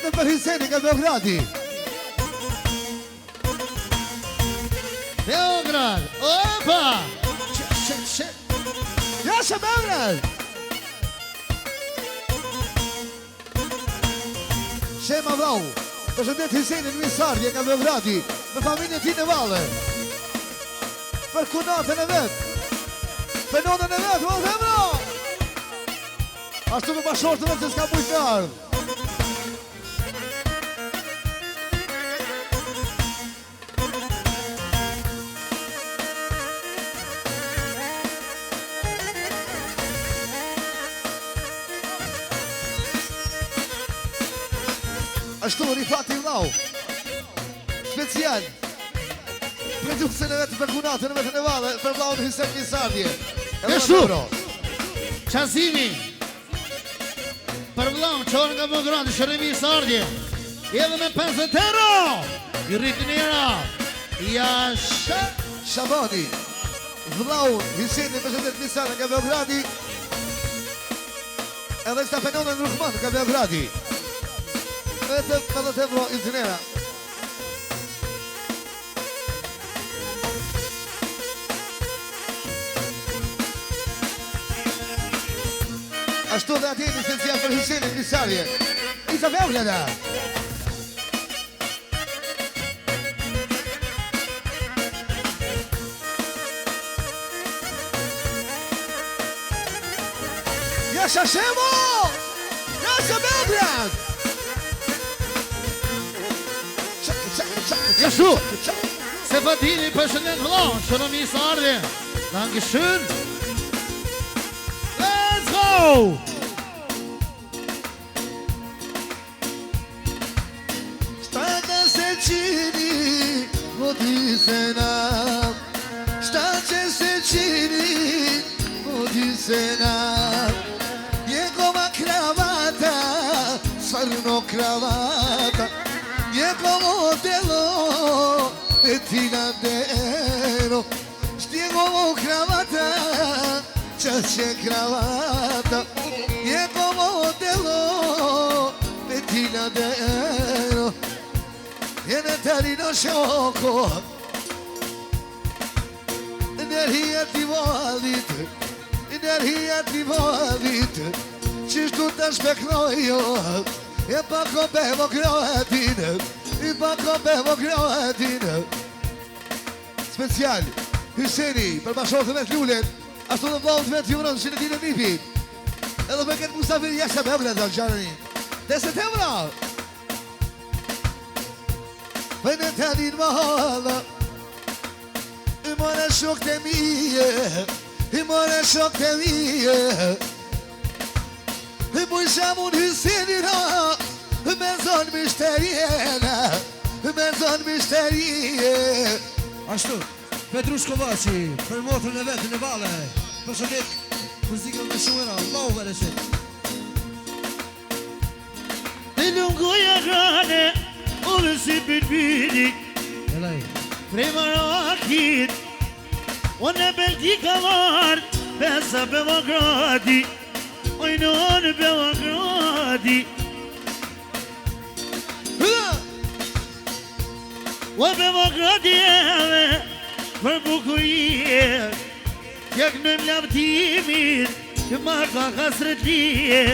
Këtë për Hiseni nga Beogradi. Beograd, opa! Jasha Beograd! Shema Vlau, përshëndet Hiseni në Misardje nga Beogradi, me familjen ti në Valle. Për kunatën e vetë, për nonën e vetë, më zemra! Ashtu me bashortë vetë që s'ka mujtë në ardhë. Ashtu Rifati Vlau, special, produksën e vetë për kunatën e vetë në Valle, për Vlaun Hisen Misardje. E shu, qasimi, për Vlau, qorë nga Beogradi, Shërimi Misardje, edhe me 50 euro, i rritinera, Jasha Shabani, Vlaun Hiseni përshëndet Misardje nga Beogradi, edhe sta fenonën Ruhman nga Beogradi. Vetëm 50 euro intinera. Ashtu dhe atje një special për Hisenin Misardje. Isa Beograda. Jasha Shemo! Jasha Beograd! Jashu, Sefatini përshëndet Vlau, Shërimi Misardje, Dankeschön. Let's go! State se cini, vodi se nam. State se cini, vodi se nam. Njegova kravata, stvarno kravata. Njegovo delo, petinadero. Njegovo kravata, čašće kravata. Njegovo delo, petinadero. Jene tarino šoko, energija ti volite, energija ti volite. Čištu ta špeknojo, e pa ko bevo kroatinë, e pa ko bevo kroatinë. Special, Hiseni, për bashortë vetë Lullet, ashtu dhe vllahut vetë Juron, që në dinë Nipi. Edhe për këtë musafir Jasha Beograd, dhe gjarëni. 10 euro! Për në të dinë më halë, i more shok të mije, i more shok të mije. Buj shamun Hisenina, me zonë mishterjena, me zonë mishterje. Ashtu, Petrush Kovaci, për motrën e vetë në Valle, përshëndet muzikën me shumëra, Allahu bereqet. Të lungoja grane, ove si birbiri, Elaj, prej marakit, o në belti ka marrë, pesa Beogradi. Oj në Beogradi, o Beogradi edhe për bukurie, jak në mlavtimit, që ma ka hasretlie,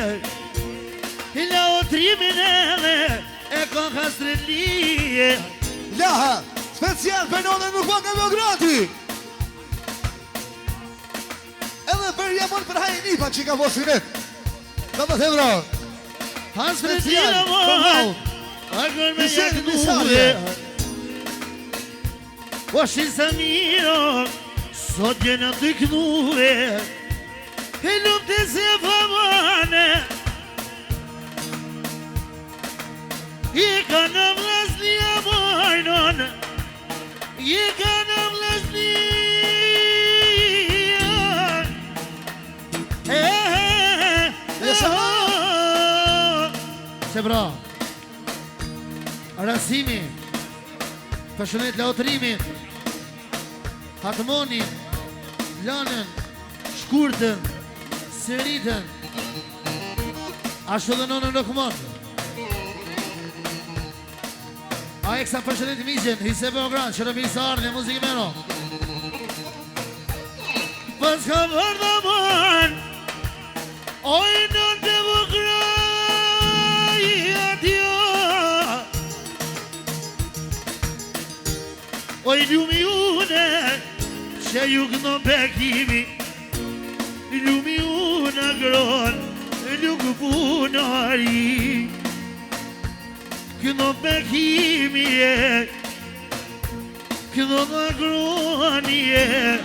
i laotrimin edhe e ka hasretlie. Laha, special për nonën nuk po nga Beogradi. Edhe për jamon për hajë nipa që ka vosinet. 50 euro. Hasretlia mojë, akër me jak nuve. O shi Samiro, sot jena të kënuve. E lumë të se famane, i ka në vlasnia mojnon, i ka në vlasnia. Se bra Rasimi, përshëndet Lautrimit, Hatmonin, Lanën, Shkurtën, Seritën, ashtu dhe nonën Rokmon. eksa përshëndet miqen, Hise Beograd, Shërëmisar në muzikë meno. Pas ka vërdaman, oj në të vëkraj atjo. Oj ljumi une, që ju këno bekimi, ljumi una gron, ljuk punari. Këno bekimi e, këno në groni e,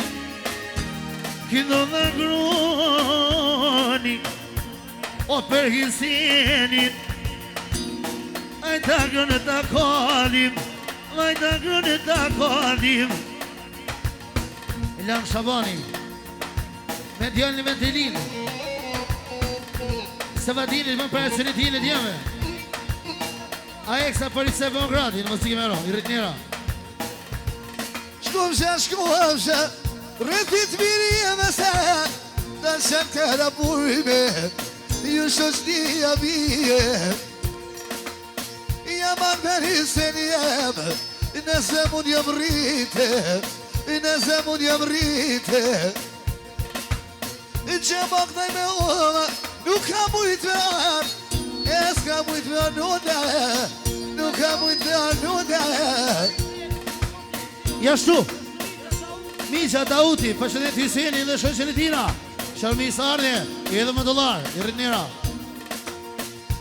këno në groni, o për hisenit, aj ta grone ta kalim, aj ta grone ta kalim. Ilan Shabani, me djallin me të linë, se vadinit më për e sënitinit jeme. A eksa për i se Beogradi në muzikë mero, i rritnira. Shkojmë, rëtit miri e me se, të shënë të rapujme, ju shoshnia bije. Jam angëri se njem, nëse mund jam rrite, nëse mund jam rrite. Që më kënej me ullë, nuk ka mujt me anë, e s'ka mujt me anuda, nuk ka mujt me anuda. Jashtu, Misha Dauti, përshëndet Hyseni dhe shoqën e tina, Shërmisarne, i edhe më dollar, i rritnira.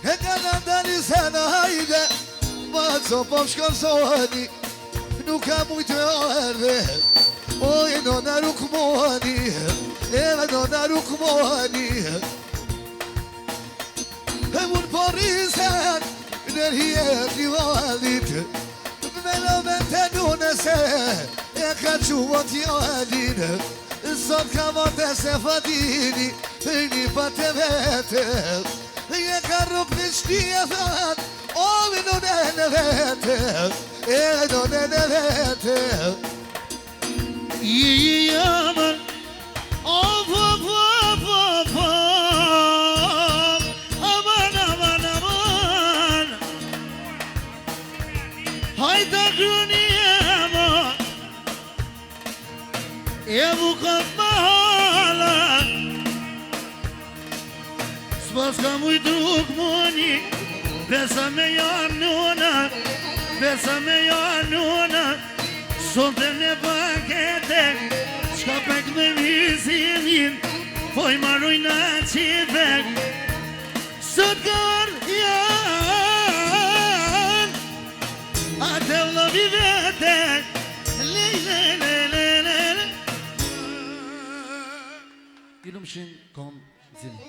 E ka në ndani se në hajde, ma co po më shkonsoni, nuk ka mujt me ardhe, oj në në rukmoni, edhe në në rukmoni. E mund po rrisen në rjet një valit, me në vente nune se e ka quot jallin. Sot ka vate se fatini, një pate vete, e ka rrug në shtia that, o mi nune në vete, e nune në vete. Jamën, of, aman, hajta gruni ema, e vukat mahala, s'pas ka mujt rukmoni, besa me januna, sonte në pakete, shka pek me vizimin, poj maruj në qivek, sot kër janë, atë vlovi vete, lejlelelelele. Ilum shin kom zini.